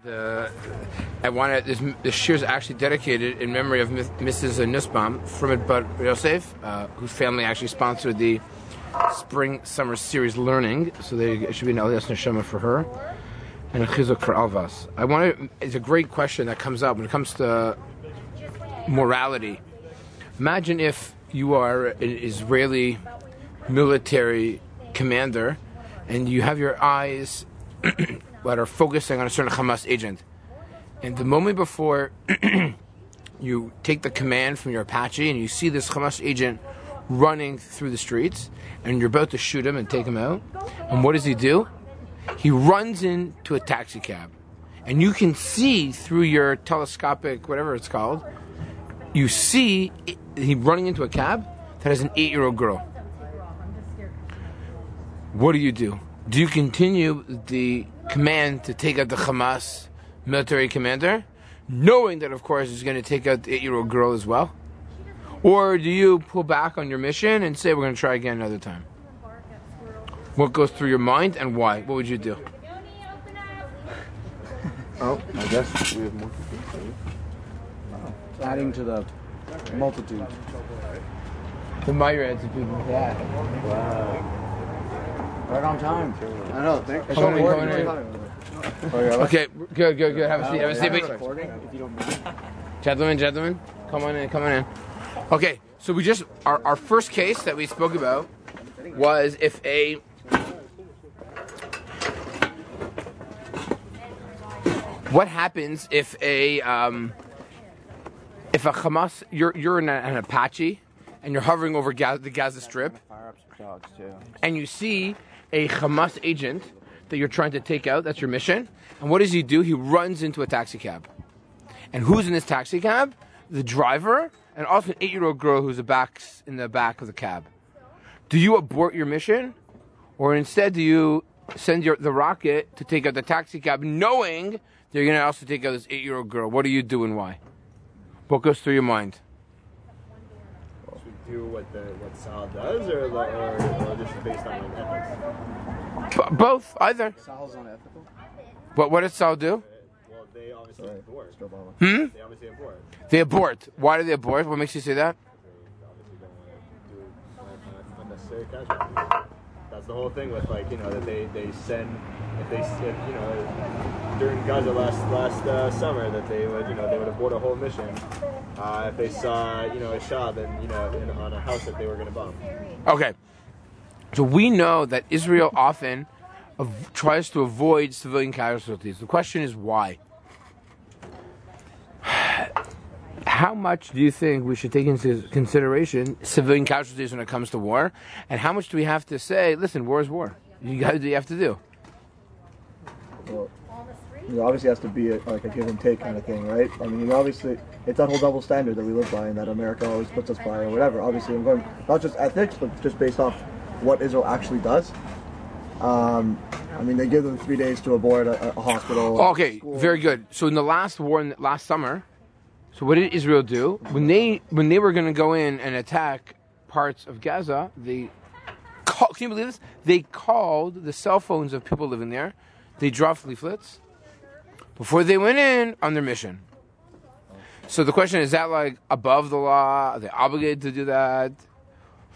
This shir is actually dedicated in memory of Mrs. Nussbaum from But Yosef, whose family actually sponsored the Spring-Summer Series Learning, so it should be an Aliyas Neshama for her, and a Chizuk for Alvas. It's a great question that comes up when it comes to morality. Imagine if you are an Israeli military commander and you have your eyes that are focusing on a certain Hamas agent, and the moment before you take the command from your Apache and you see this Hamas agent running through the streets and you're about to shoot him and take him out, and what does he do? He runs into a taxi cab, and you can see through your telescopic, whatever it's called, you see he running into a cab that has an 8-year-old girl. What do? Do you continue the command to take out the Hamas military commander, knowing that, of course, he's going to take out the 8-year-old girl as well? Or do you pull back on your mission and say, we're going to try again another time? What goes through your mind and why? What would you do? I guess we have more people. Adding to the multitude. The myriads of people. Yeah. Wow. Right on time. I know. Come in. Okay, good. Have a seat. Gentlemen, come on in. Okay, so we just our first case that we spoke about was what happens if a Hamas, you're an Apache and you're hovering over the Gaza Strip, and you see a Hamas agent that you're trying to take out. That's your mission. And what does he do? He runs into a taxi cab. And who's in this taxi cab? The driver, and also an 8-year-old girl who's in the back of the cab. Do you abort your mission, or instead do you send the rocket to take out the taxi cab, knowing that you're going to also take out this 8-year-old girl? What do you do and why? What goes through your mind? Do what Sal does, or just based on ethics? Both, either. Sal's unethical. What does Sal do? Well, they obviously abort. They obviously abort. They abort. Why do they abort? What makes you say that? They obviously don't want to do unnecessary casualties. That's the whole thing with that they send during Gaza last summer that they would abort a whole mission if they saw a shot on a house that they were going to bomb. Okay, so we know that Israel often tries to avoid civilian casualties. The question is why. How much do you think we should take into consideration civilian casualties when it comes to war, and how much do we have to say, listen, war is war. You got to do what you have to do. Well, there obviously has to be a give and take kind of thing, right? I mean, obviously, it's that whole double standard that we live by and that America always puts us by or whatever. Obviously, I'm going not just ethics, but just based off what Israel actually does. I mean, they give them 3 days to abort a hospital. Okay, very good. So in the last war, last summer, so what did Israel do? When they were going to go in and attack parts of Gaza, can you believe this? They called the cell phones of people living there. They dropped leaflets before they went in on their mission. So the question is that above the law? Are they obligated to do that?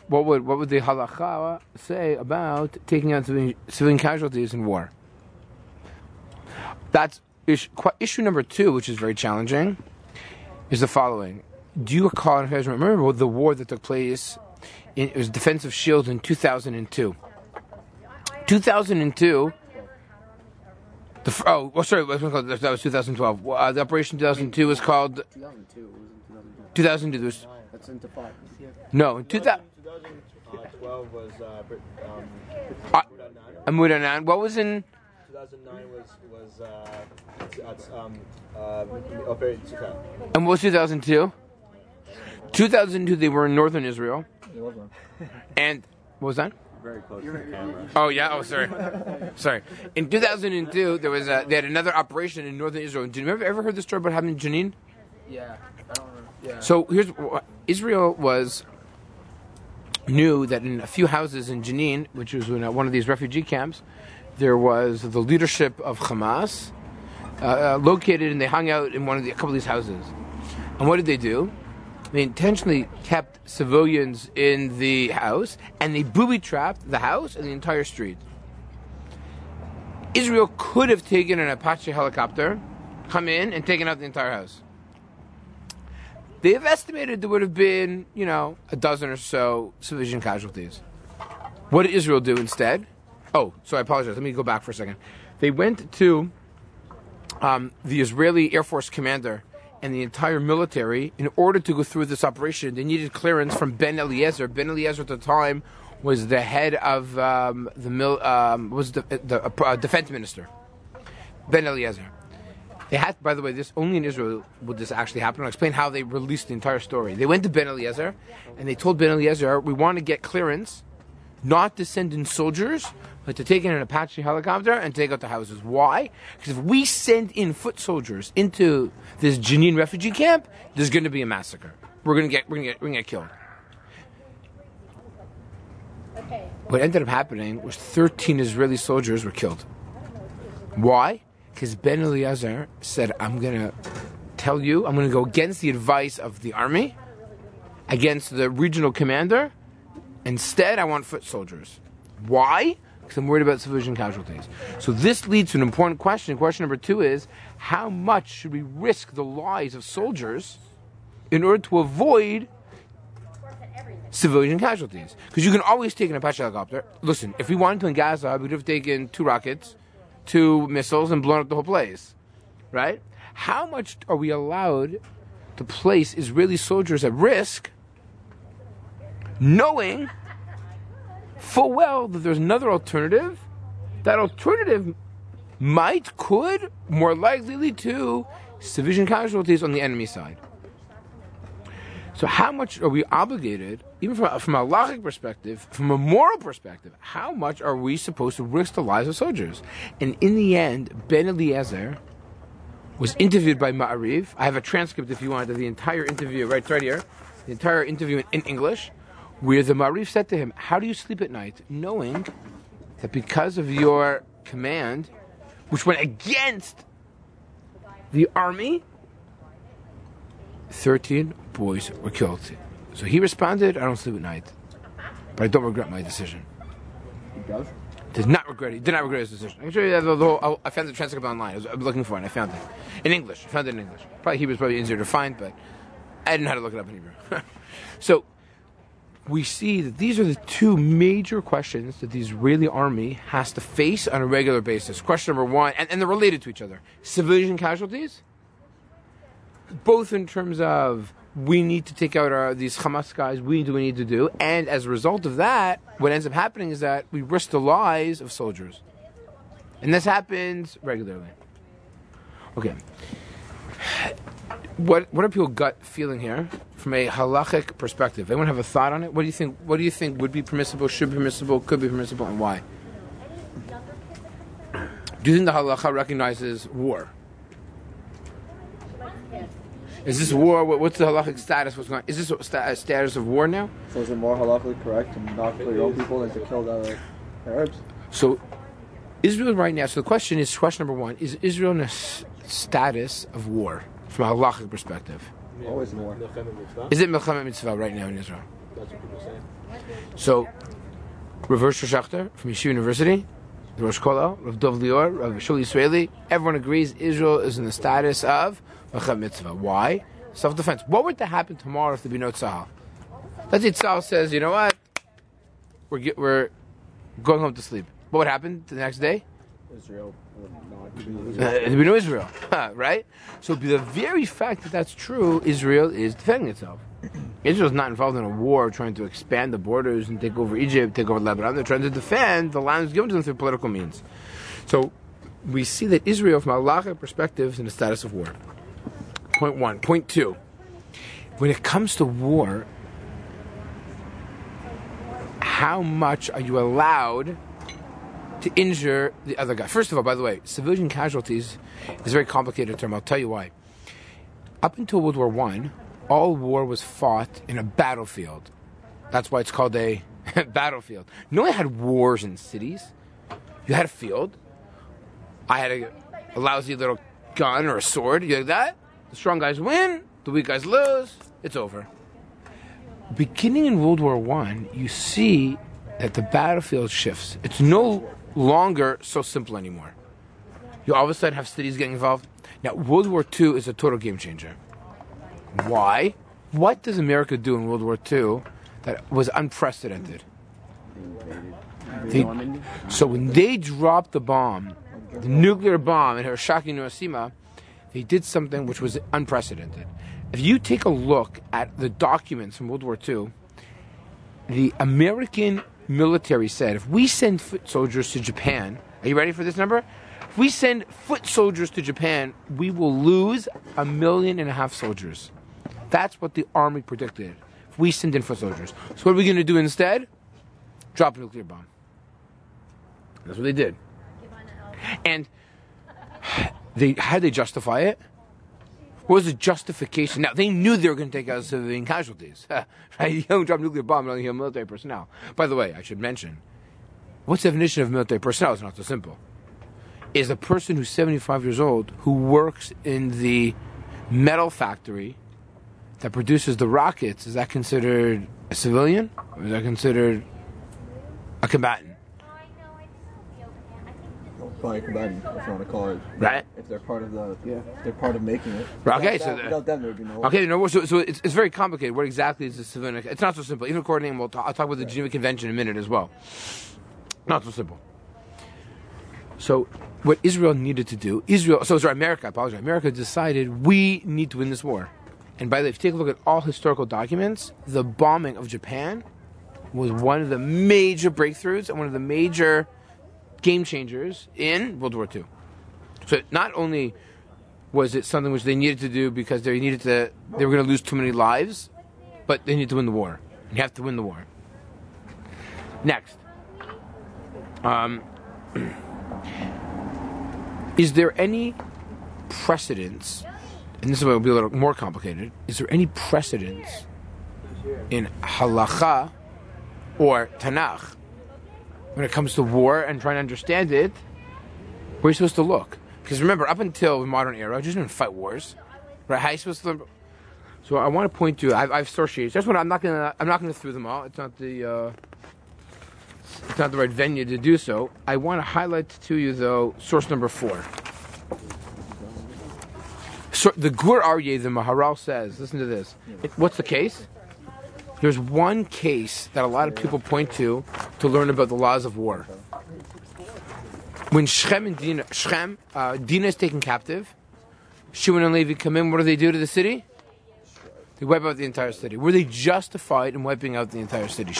What would the halakha say about taking out civilian casualties in war? That's issue number 2, which is very challenging, is the following. Do you remember the war that took place? It was defensive shields in 2002. 2002. That was 2012. The Operation 2002 was called. 2002. That's into 5. No, in 2012 was Amud Anan. What was in? 2009 Operation Sukkot. And what was 2002? 2002 they were in northern Israel. And what was that? Very close to the camera. Oh yeah. Oh sorry. In 2002 they had another operation in northern Israel. Did you ever heard the story about happening in Jenin? Yeah. I don't remember. Yeah. So Israel knew that in a few houses in Jenin, which was one of these refugee camps, there was the leadership of Hamas, located, and they hung out in a couple of these houses. And what did they do? They intentionally kept civilians in the house, and they booby-trapped the house and the entire street. Israel could have taken an Apache helicopter, come in, and taken out the entire house. They have estimated there would have been, a dozen or so civilian casualties. What did Israel do instead? Oh, so I apologize. Let me go back for a second. They went to the Israeli Air Force commander and the entire military. In order to go through this operation, they needed clearance from Ben Eliezer. Ben Eliezer at the time was the head of the defense minister. Ben Eliezer. They had, by the way, this only in Israel would this actually happen. I'll explain how they released the entire story. They went to Ben Eliezer and they told Ben Eliezer, we want to get clearance not to send in soldiers, but to take in an Apache helicopter and take out the houses. Why? Because if we send in foot soldiers into this Jenin refugee camp, there's going to be a massacre. We're going to get killed. What ended up happening was 13 Israeli soldiers were killed. Why? Because Ben Eliezer said, I'm going to go against the advice of the army, against the regional commander. Instead, I want foot soldiers. Why? Because I'm worried about civilian casualties. So this leads to an important question. Question number 2 is, how much should we risk the lives of soldiers in order to avoid civilian casualties? Because you can always take an Apache helicopter. Listen, if we wanted to in Gaza, we would have taken 2 rockets, 2 missiles, and blown up the whole place. Right? How much are we allowed to place Israeli soldiers at risk, knowing full well that there's another alternative? That alternative could, more likely lead to civilian casualties on the enemy side. So how much are we obligated, even from a halachic perspective, from a moral perspective, how much are we supposed to risk the lives of soldiers? And in the end, Ben Eliezer was interviewed by Ma'ariv. I have a transcript, if you want, of the entire interview, right here, the entire interview in English, where the Ma'ariv said to him, how do you sleep at night, knowing that because of your command, which went against the army, 13 boys were killed. So he responded, I don't sleep at night, but I don't regret my decision. He does? Did not regret his decision. I can show you the whole, I found the transcript online. I was looking for it, and I found it. In English. I found it in English. Probably Hebrew is probably easier to find, but I didn't know how to look it up in Hebrew. So, we see that these are the 2 major questions that the Israeli army has to face on a regular basis. Question number 1, and they're related to each other. Civilian casualties, both in terms of we need to take out these Hamas guys, we need to do, and as a result of that, what ends up happening is that we risk the lives of soldiers. And this happens regularly. Okay. What are people's gut feeling here from a halachic perspective? Anyone have a thought on it? What do you think would be permissible, should be permissible, could be permissible, and why? Do you think the halacha recognizes war? Is this war? What's the halachic status? What's going on? Is this a status of war now? So is it more halachically correct to not kill your own people than to kill the Arabs? So Israel right now, so the question is, question number 1, is Israel in a status of war from a halachic perspective? Yeah, always war. Is it Milchemet Mitzvah right now in Israel? That's what people say. So, Rav Rosh Hashanah from Yeshiva University, the Rosh Kollel, Rav Dov Lior, Rav Shul Yisraeli, everyone agrees Israel is in the status of Milchemet Mitzvah. Why? Self-defense. What would happen tomorrow if there be no tzahal? Let's say tzahal says, you know what? We're going home to sleep. What would happen the next day? Israel would not be Israel. There'd be no Israel, right? So the very fact that that's true, Israel is defending itself. Israel's not involved in a war trying to expand the borders and take over Egypt, take over Lebanon. They're trying to defend the land that's given to them through political means. So we see that Israel, from a halachic perspective, is in the status of war. Point 1. Point 2. When it comes to war, how much are you allowed to injure the other guy? First of all, by the way, civilian casualties is a very complicated term. I'll tell you why. Up until World War I, all war was fought in a battlefield. That's why it's called a battlefield. You only had wars in cities. You had a field. I had a lousy little gun or a sword. You like that? The strong guys win, the weak guys lose. It's over. Beginning in World War I, you see that the battlefield shifts. It's no longer so simple anymore. You all of a sudden have cities getting involved. Now, World War II is a total game changer. Why? What does America do in World War II that was unprecedented? So when they dropped the bomb, the nuclear bomb in Hiroshima, they did something which was unprecedented. If you take a look at the documents from World War II, the American military said, if we send foot soldiers to Japan, are you ready for this number? If we send foot soldiers to Japan, we will lose 1.5 million soldiers. That's what the army predicted. If we send in foot soldiers. So what are we going to do instead? Drop a nuclear bomb. That's what they did. And how did they justify it? What was the justification? Now, they knew they were going to take out civilian casualties. Right? You don't drop a nuclear bomb, you only kill military personnel. By the way, I should mention, what's the definition of military personnel? It's not so simple. Is a person who's 75 years old who works in the metal factory that produces the rockets, is that considered a civilian? Or is that considered a combatant? Probably a combatant, if you want to call it. Right. If they're part of the, if they're part of making it. Okay, without them, there would be no. Okay, so it's very complicated. What exactly is a civilian? It's not so simple. Even according, I'll talk about the Geneva Convention in a minute as well. Not so simple. So what Israel needed to do, America, I apologize. America decided we need to win this war. And by the way, if you take a look at all historical documents, the bombing of Japan was one of the major breakthroughs and one of the major game changers in World War II. So not only was it something which they needed to do because they were going to lose too many lives, but they needed to win the war. And you have to win the war. Next. Is there any precedence, and this will be a little more complicated, is there any precedence in halacha or Tanakh when it comes to war and trying to understand it? Where are you supposed to look? Because remember, up until the modern era, you just didn't fight wars, right? How are you supposed to learn? So I want to point to, I have source sheets. That's what I'm not gonna go through them all. It's not the right venue to do so. I want to highlight to you though source number 4. So the Gur Aryeh, the Maharal says, listen to this. What's the case? There's one case that a lot of people point to learn about the laws of war. When Dinah is taken captive, Shimon and Levi come in, what do they do to the city? They wipe out the entire city. Were they justified in wiping out the entire city?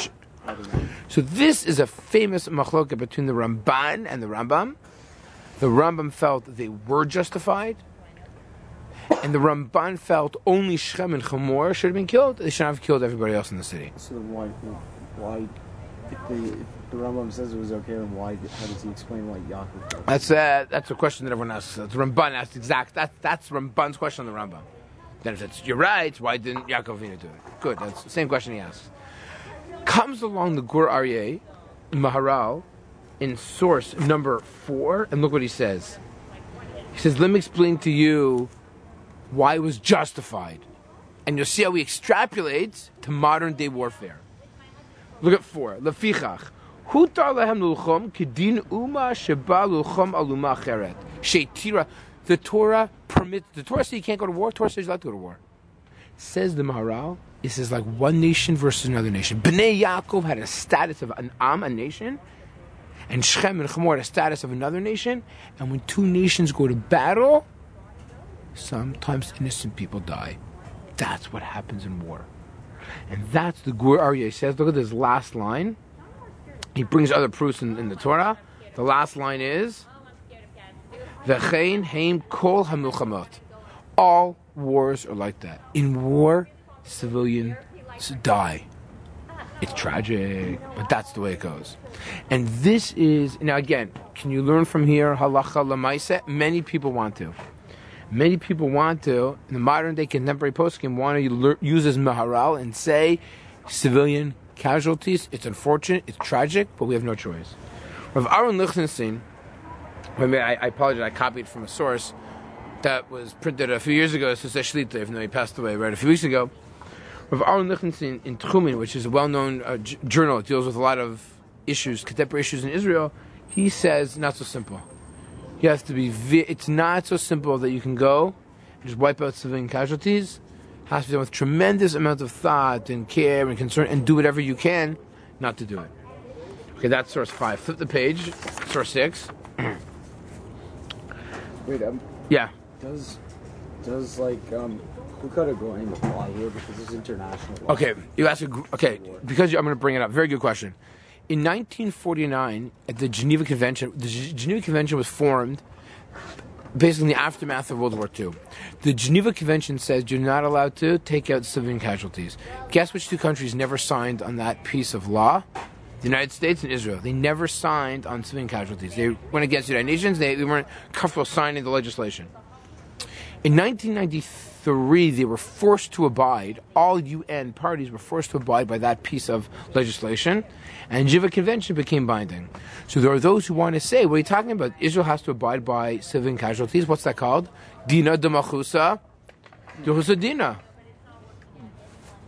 So this is a famous machloka between the Ramban and the Rambam. The Rambam felt that they were justified, and the Ramban felt only Shem and Chamor should have been killed. They shouldn't have killed everybody else in the city. So why if the Rambam says it was okay, then why? How does he explain why Yaakov killed? That's a question that everyone asks. The Ramban asks that's Ramban's question on the Rambam. Then if it's you're right, why didn't Yaakov Avinu do it? Good, that's the same question he asks. Comes along the Gur Aryeh, Maharal, in source number 4, and look what he says. He says, let me explain to you why it was justified. And you'll see how he extrapolates to modern day warfare. Look at 4. Lefichach. Hutar lehem lulchom kedin uma sheba lulchom aluma cheret. Sheitira. The Torah permits, the Torah says you can't go to war, the Torah says you're allowed to go to war. Says the Maharal, it says like one nation versus another nation. Bnei Yaakov had a status of an a nation, and Shechem and Chamor had a status of another nation, and when two nations go to battle, sometimes innocent people die. That's what happens in war. And that's the Gur Aryeh says. Look at this last line. He brings other proofs in the Torah. The last line is, V'chein heim kol hamilchamot. All wars are like that. In war, civilians die. It's tragic, but that's the way it goes. And this is, now again, can you learn from here, halacha lamaisa? Many people want to. Many people want to, in the modern day contemporary poskim, want to use as Maharal and say, civilian casualties, it's unfortunate, it's tragic, but we have no choice. Rav Aaron Lichtenstein, I apologize, I copied from a source, that was printed a few years ago. It's a Shlita, even though he passed away right a few weeks ago. Rav Aaron Lichtenstein in Tchumen, which is a well-known journal, it deals with a lot of issues, contemporary issues in Israel. He says not so simple. You have to be. It's not so simple that you can go and just wipe out civilian casualties. It has to be done with tremendous amount of thought and care and concern, and do whatever you can not to do it. Okay, that's source 5. Flip the page. Source 6. Wait, Yeah. Does like who could have going apply here because it's international law? Okay, you asked. Because I'm going to bring it up. Very good question. In 1949, at the Geneva Convention, the Geneva Convention was formed basically in the aftermath of World War II. The Geneva Convention says you're not allowed to take out civilian casualties. Guess which two countries never signed on that piece of law? The United States and Israel. They never signed on civilian casualties. They went against the United Nations. They weren't comfortable signing the legislation. In 1993, they were forced to abide. All UN parties were forced to abide by that piece of legislation, and the Geneva Convention became binding. So there are those who want to say, what are you talking about? Israel has to abide by civilian casualties. What's that called? Dina de Machusa, de Dina.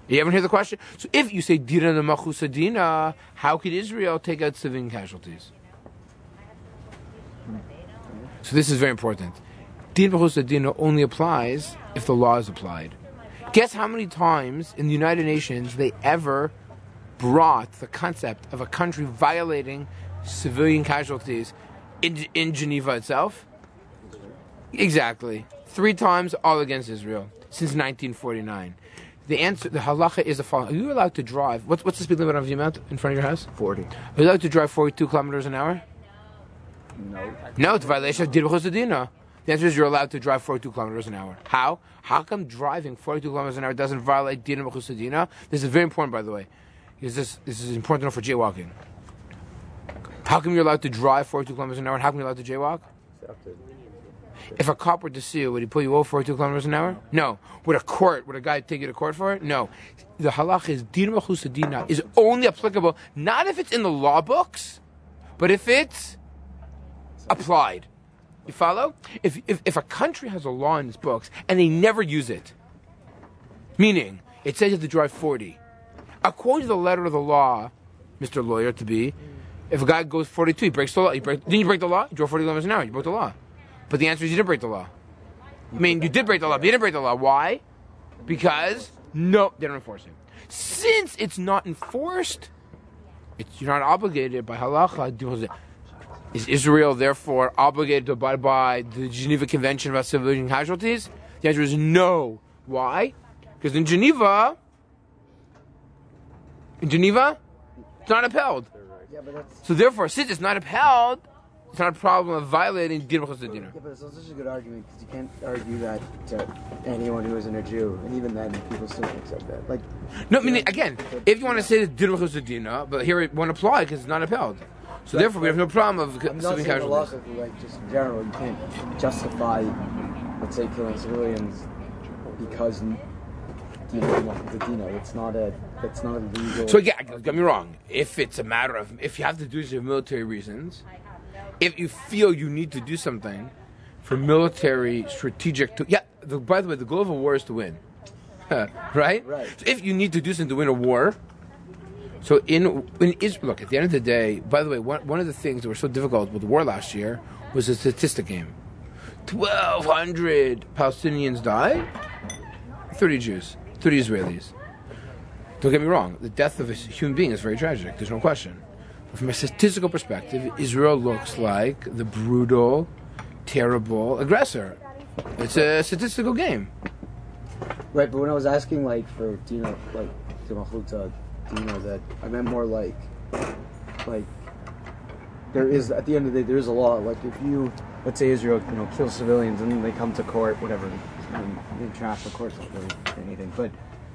You haven't heard the question? So if you say Dina de Machusa Dina, how could Israel take out civilian casualties? So this is very important. Dina Machusa Dina only applies if the law is applied. Guess how many times in the United Nations they ever brought the concept of a country violating civilian casualties in Geneva itself? Exactly. 3 times, all against Israel, since 1949. The answer, the halacha is the following. Are you allowed to drive? What's the speed limit on Vimont in front of your house? 40. Are you allowed to drive 42 kilometers an hour? No. No, it's a violation of Din B'Chusadina. The answer is you're allowed to drive 42 kilometers an hour. How? How come driving 42 kilometers an hour doesn't violate Din B'Chusadina? This is very important, by the way. Because this is important to know for jaywalking. How come you're allowed to drive 42 kilometers an hour, and how come you're allowed to jaywalk? If a cop were to sue you, would he pull you over 42 kilometers an hour? No. Would a guy take you to court for it? No. The halach is Din B'Chusadina is only applicable not if it's in the law books, but if it's applied. You follow? If a country has a law in its books and they never use it, meaning it says you have to drive 40, according to the letter of the law, Mr. Lawyer to be, if a guy goes 42, he breaks the law. Didn't you break the law? You drove 40 kilometers an hour. You broke the law. But the answer is you didn't break the law. I mean, you did break the law, but you didn't break the law. Why? Because, no, they don't enforce it. Since it's not enforced, you're not obligated by halacha. Is Israel, therefore, obligated to abide by the Geneva Convention about civilian casualties? The answer is no. Why? Because in Geneva, it's not upheld. Yeah, but that's... So therefore, since it's not upheld, it's not a problem of violating Din B'Chusadina. Yeah, but it's such a good argument because you can't argue that to anyone who isn't a Jew, and even then, people still don't accept that. Like, No, I mean, again, if you want to say that Din B'Chusadina, but here it won't apply because it's not upheld. So therefore, we have no problem of I'm not civilian saying the law casualties. says, like, just in general, you can't justify, let's say, killing civilians because, it's not a legal... So again, don't get me wrong. If it's a matter of, if you have to do this for military reasons, if you feel you need to do something for military strategic, by the way, the goal of a war is to win, right? Right. So if you need to do something to win a war, so in Israel, look, at the end of the day, by the way, one of the things that were so difficult with the war last year was a statistic game. 1,200 Palestinians died, 30 Jews, 30 Israelis. Don't get me wrong, the death of a human being is very tragic, there's no question. But from a statistical perspective, Israel looks like the brutal, terrible aggressor. It's a statistical game. Right, but when I was asking, like, for, that I meant more like there is, at the end of the day, there is a law. Like, if you, let's say Israel, kills civilians and then they come to court, whatever, the international court's not really anything, but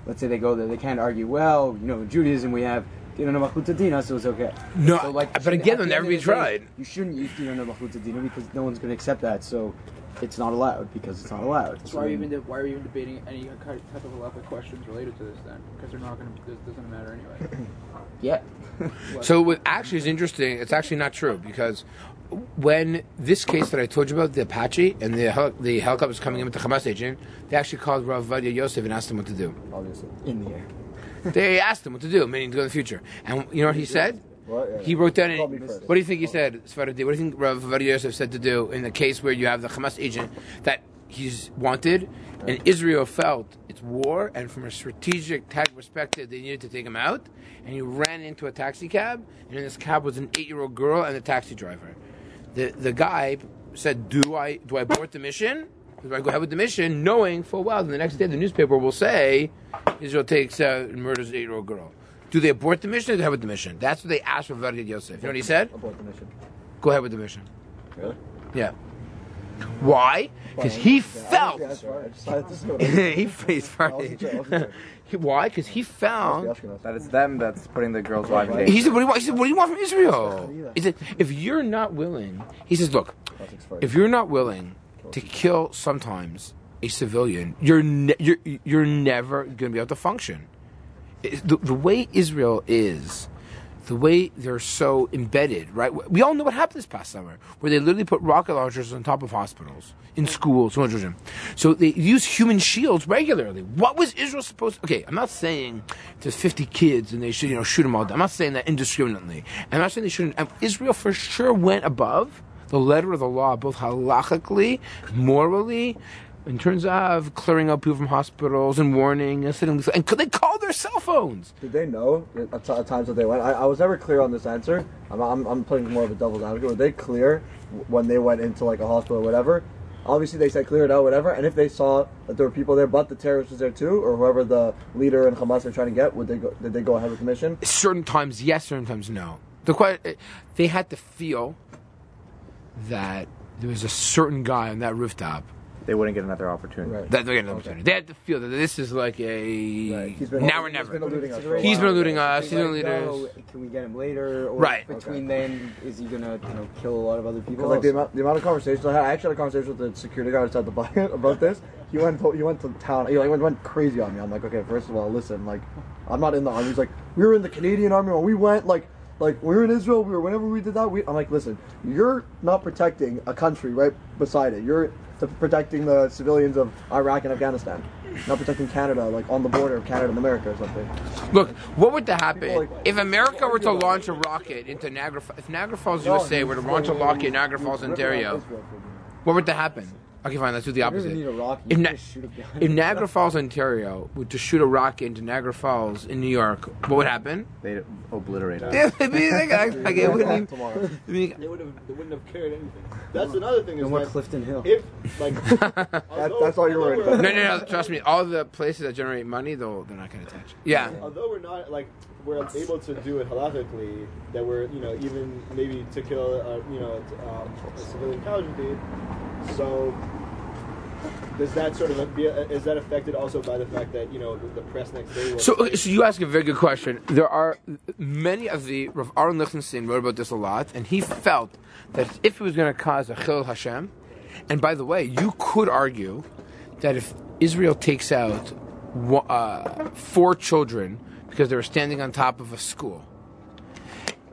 let's say they go there, they can't argue, well, in Judaism we have Dina Machuta Dina, so it's okay. No, so, like, but again, it'll never be tried. You shouldn't use Dina Machuta Dina because no one's going to accept that, so it's not allowed because it's not allowed. So why are you even debating any type of halachic questions related to this then? Because they're not going to. This doesn't matter anyway. Yeah. So what actually is interesting, it's actually not true because when this case that I told you about, the Apache and the helicopter was coming in with the Hamas agent, they actually called Rabbi Yosef and asked him what to do. Obviously, in the air. They asked him what to do, meaning to go in the future. And you know what he said? What? Yeah. He wrote down. Call me first. What do you think he said? What do you think Rabbi Yosef said to do in the case where you have the Hamas agent that he's wanted, and Israel felt it's war, and from a strategic tactical perspective, they needed to take him out, and he ran into a taxi cab, and in this cab was an 8-year-old girl and the taxi driver. The guy said, "Do I abort the mission? Do I go ahead with the mission, knowing full well the next day the newspaper will say Israel takes out and murders an 8-year-old girl? Do they abort the mission or go ahead with the mission?" That's what they asked for Rabbi Yosef. You know what he said? Abort the mission. Go ahead with the mission. Really? Yeah. Why? Because he felt. Yeah, that's right. I decided to do it. He's funny. Why? Because he found. That it's them that's putting the girl's life in danger. He said, "What do you want?" He said, "What do you want from Israel?" He said, "If you're not willing," he says, "Look, if you're not willing to kill sometimes a civilian, you're never going to be able to function. The way Israel is." The way they're so embedded, right? We all know what happened this past summer, where they literally put rocket launchers on top of hospitals, in schools. So they use human shields regularly. What was Israel supposed to... Okay, I'm not saying there's 50 kids and they should, shoot them all down. I'm not saying that indiscriminately. I'm not saying they shouldn't... Israel for sure went above the letter of the law, both halachically, morally, in terms of clearing out people from hospitals and warning and could they call their cell phones? Did they know at times that they went? I was never clear on this answer. I'm playing more of a devil's advocate. Were they clear when they went into like a hospital or whatever? Obviously they said clear it out, whatever. And if they saw that there were people there, but the terrorist was there too, or whoever the leader in Hamas are trying to get, did they go ahead with the mission? Certain times yes, certain times no. They had to feel that there was a certain guy on that rooftop. They wouldn't get another opportunity. Right. That they get another opportunity. They had to feel that this is like a Right. now or never. He's been eluding us. for a He's while. been eluding us. He's Can been we let eluding him us. go? Can we get him later? Or Right. between then, is he gonna kill a lot of other people? Because like the amount of conversations I actually had a conversation with the security guard outside the bar about this. He went to town. He went crazy on me. I'm like, okay, first of all, listen, like, I'm not in the army. He's like, we were in the Canadian army when we went, like we were in Israel. Whenever we did that, I'm like, listen, you're not protecting a country right beside it. You're protecting the civilians of Iraq and Afghanistan, not protecting Canada, like on the border of Canada and America or something. Look, what would happen People, if America were to launch a rocket into Niagara? If Niagara Falls, USA, were to launch a rocket in Niagara Falls, Ontario, what would happen? Okay, fine. Let's do the You don't opposite. even need a rocket. If, You Na- just shoot it behind if you. Niagara Falls, Ontario, were to shoot a rocket into Niagara Falls in New York, what would happen? They obliterate us. Yeah, it'd be like it wouldn't Tomorrow. even- I mean, They wouldn't have cared anything. That's another thing. No Is more that Clifton Hill. if like That's all you're worried about. no. Trust me. All the places that generate money, they're not going to touch. Yeah. Although we're able to do it halakhically, that we're even maybe to kill a civilian casualty. So does that sort of is that affected also by the fact that the press next day was So you ask a very good question. There are many of the Rav Aaron Lichtenstein wrote about this a lot, and he felt that if it was going to cause a Chil Hashem, and by the way, you could argue that if Israel takes out 4 children because they were standing on top of a school,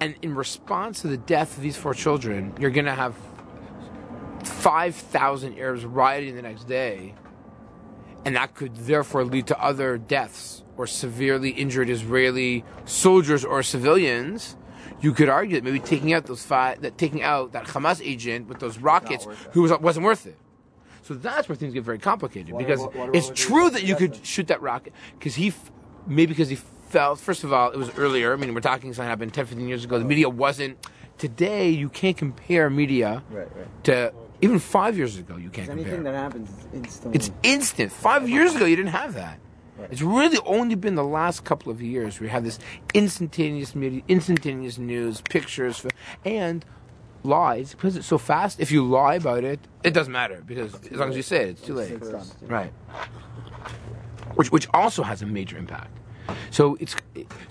and in response to the death of these 4 children, you're going to have 5,000 Arabs rioting the next day, and that could therefore lead to other deaths or severely injured Israeli soldiers or civilians. You could argue that maybe taking out that Hamas agent with those rockets wasn't worth it. So that's where things get very complicated, because it's true that you could shoot that rocket because he felt, first of all, it was earlier. I mean, we're talking something happened 10, 15 years ago. The media wasn't. Today, you can't compare media to even 5 years ago. You can't compare. Anything that happens is instant. It's instant. 5 years ago, you didn't have that. Right. It's really only been the last couple of years where you have this instantaneous media, instantaneous news, pictures, and lies. Because it's so fast, if you lie about it, it doesn't matter, because as long as you say it, it's too late. It's done. Right. Which also has a major impact. So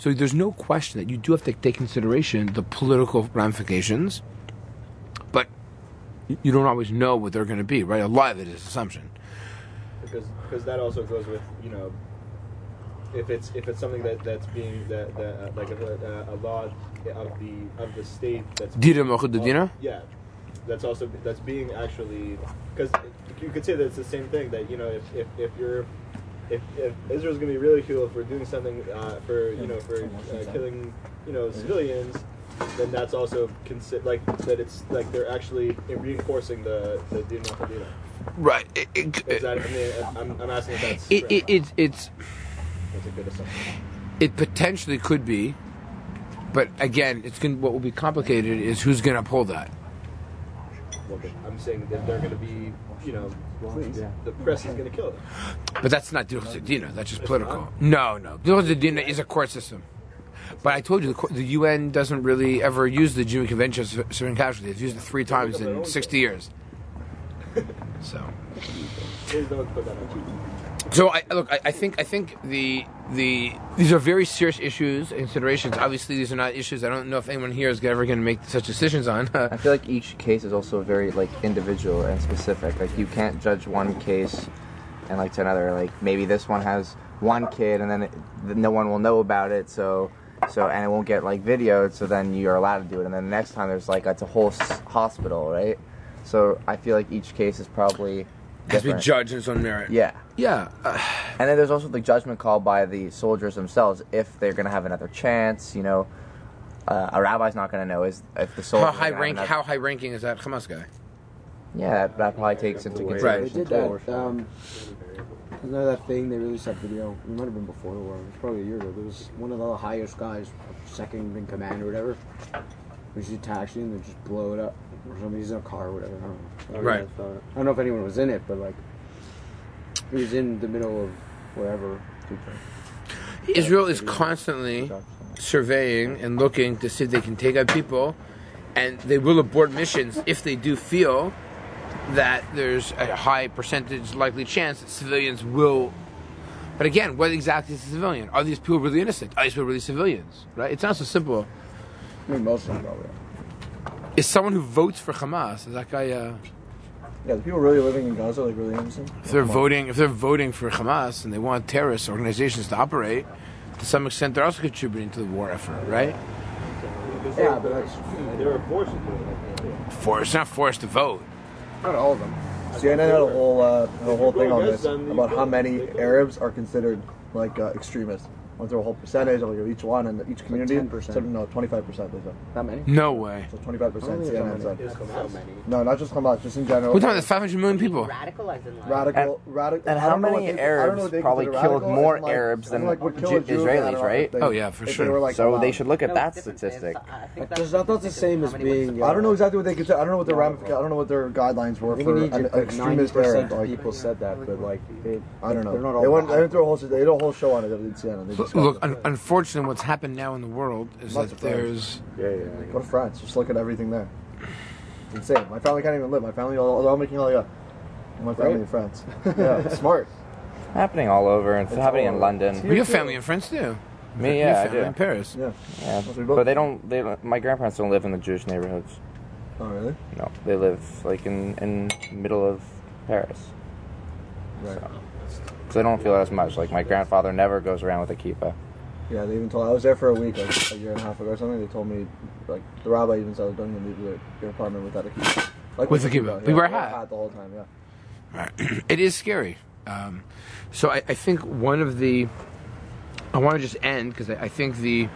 there's no question that you do have to take consideration the political ramifications, but you don't always know what they're going to be, right? A lot of it is assumption. Because that also goes with if it's something that's being like a law of the state that's Dira Mochud Dina? yeah, that's being actually, because you could say that it's the same thing, that if Israel's going to be ridiculed for doing something for killing civilians, then that's also that it's like they're actually reinforcing the Din Machadina. Right. I'm asking if that's it's that's a good assumption. it potentially could be, but again, what will be complicated is who's going to uphold that. Well, I'm saying that they're going to be, the press is going to kill them. But that's not Din Machadina. That's just political. No. Din Machadina is a court system. But I told you, the UN doesn't really ever use the Geneva Convention of Civilian Casualties. It's used it 3 times in 60 years. So. Please don't put that on. So I think these are very serious issues and considerations. Obviously, these are not issues I don't know if anyone here is ever going to make such decisions on. I feel like each case is also very individual and specific. Like you can't judge one case and to another. Like maybe this one has one kid and then no one will know about it. So and it won't get videoed. So then you're allowed to do it. And then the next time there's it's a whole hospital, right? So I feel like each case is probably has to be judged in its own merit. Yeah. And then there's also the judgment call by the soldiers themselves if they're going to have another chance. A rabbi's not going to know if the soldier. How high ranking is that Hamas guy? Yeah, that probably takes into consideration. They did that. Another that thing they released that video. It might have been before the war. It was probably a year ago. There was one of the highest guys, second in command or whatever. Was he taxiing and they just blow it up, or somebody's in a car or whatever. I don't know. Right. I don't know if anyone was in it, but he was in the middle of wherever. Israel is constantly surveying and looking to see if they can take out people, and they will abort missions if they do feel that there's a high percentage likely chance that civilians will. But again, what exactly is a civilian? Are these people really innocent? Are these people really civilians? Right? It's not so simple. I mean, most of them probably are. Is someone who votes for Hamas, is that guy? Yeah, the people really living in Gaza really innocent. If they're voting for Hamas and they want terrorist organizations to operate, to some extent they're also contributing to the war effort, right? Yeah, but they were forced to do it. It's not forced to vote. Not all of them. CNN had a whole thing on this about how many Arabs are considered extremists. Went through a whole percentage of each one and each community. 10%. Said, no, 25%. They said. That many? No way. So 25%. CNN said. So many. No, not just Hamas, just in general. We're talking about 500 million people. Radical. And how many Arabs probably killed more Arabs than Israelis, right? Oh yeah, for sure. So they should look at that statistic. That's not the same as being. I don't know exactly what they could say. I don't know what their I don't know what their guidelines were for an extremist Arab. 90% of people said that, but I don't know. They're not all They went through a whole. They did a whole show on it in CNN. Look, unfortunately, what's happened now in the world is that there's. Go to France. Just look at everything there. It's insane. My family can't even live. My family, they're all making my family in France. Yeah, it's smart. Happening all over, and it's happening in London. We have family and friends too. Me, yeah, I do. In Paris. Yeah. But they don't. My grandparents don't live in the Jewish neighborhoods. Oh, really? No, they live in middle of Paris. Right. So they don't feel as much. Like my grandfather never goes around with a kippah. Yeah, they even told. I was there for a week, a year and a half ago or something. They told me, the rabbi even said, "Don't even leave your apartment without a kippah." With a kippah, we wear a hat the whole time. Yeah. Right. It is scary. So I think one of the. I want to just end because I think the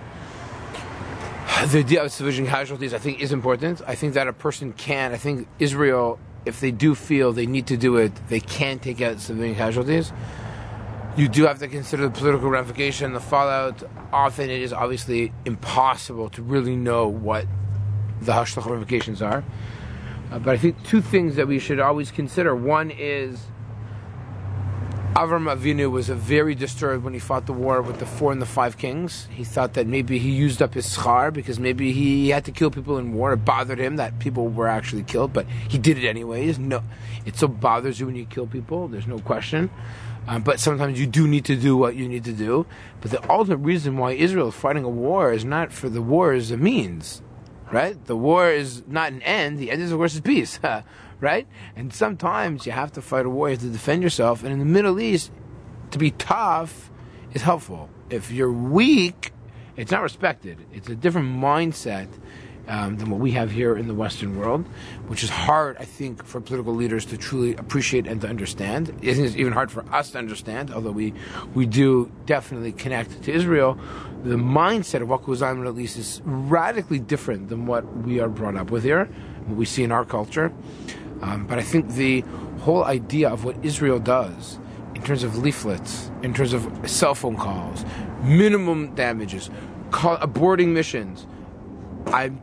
idea of civilian casualties I think is important. I think that a person can. I think Israel, if they do feel they need to do it, they can take out civilian casualties. You do have to consider the political ramification, the fallout. Often it is obviously impossible to really know what the hashloch ramifications are. But I think two things that we should always consider. One is Avram Avinu was very disturbed when he fought the war with the 4 and the 5 kings. He thought that maybe he used up his schar because maybe he had to kill people in war. It bothered him that people were actually killed, but he did it anyways. No, it so bothers you when you kill people. There's no question. But sometimes you do need to do what you need to do. But the ultimate reason why Israel is fighting a war is not for the war as a means, right? The war is not an end. The end is, of course, is peace, right? And sometimes you have to fight a war. You have to defend yourself. And in the Middle East, to be tough is helpful. If you're weak, it's not respected. It's a different mindset. than what we have here in the Western world, which is hard, I think, for political leaders to truly appreciate and to understand. It is even hard for us to understand, although we do definitely connect to Israel. The mindset of what goes on in the Middle East is radically different than what we are brought up with here, what we see in our culture. But I think the whole idea of what Israel does in terms of leaflets, in terms of cell phone calls, minimum damages, aborting missions,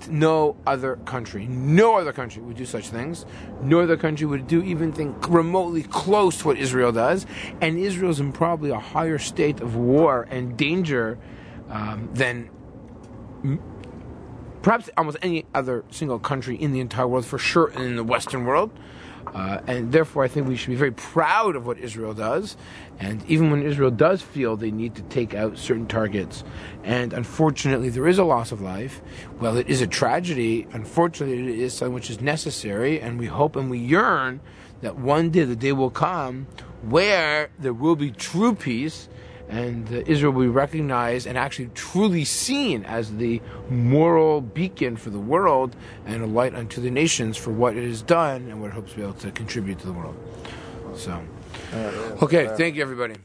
no other country would do such things. No other country would do even think remotely close to what Israel does. And Israel's in probably a higher state of war and danger than perhaps almost any other single country in the entire world, for sure in the Western world. And therefore, I think we should be very proud of what Israel does. And even when Israel does feel they need to take out certain targets, and unfortunately there is a loss of life, well, it is a tragedy. Unfortunately, it is something which is necessary, and we hope and we yearn that one day the day will come where there will be true peace, and Israel will be recognized and actually truly seen as the moral beacon for the world and a light unto the nations for what it has done and what it hopes to be able to contribute to the world. So, okay, thank you, everybody.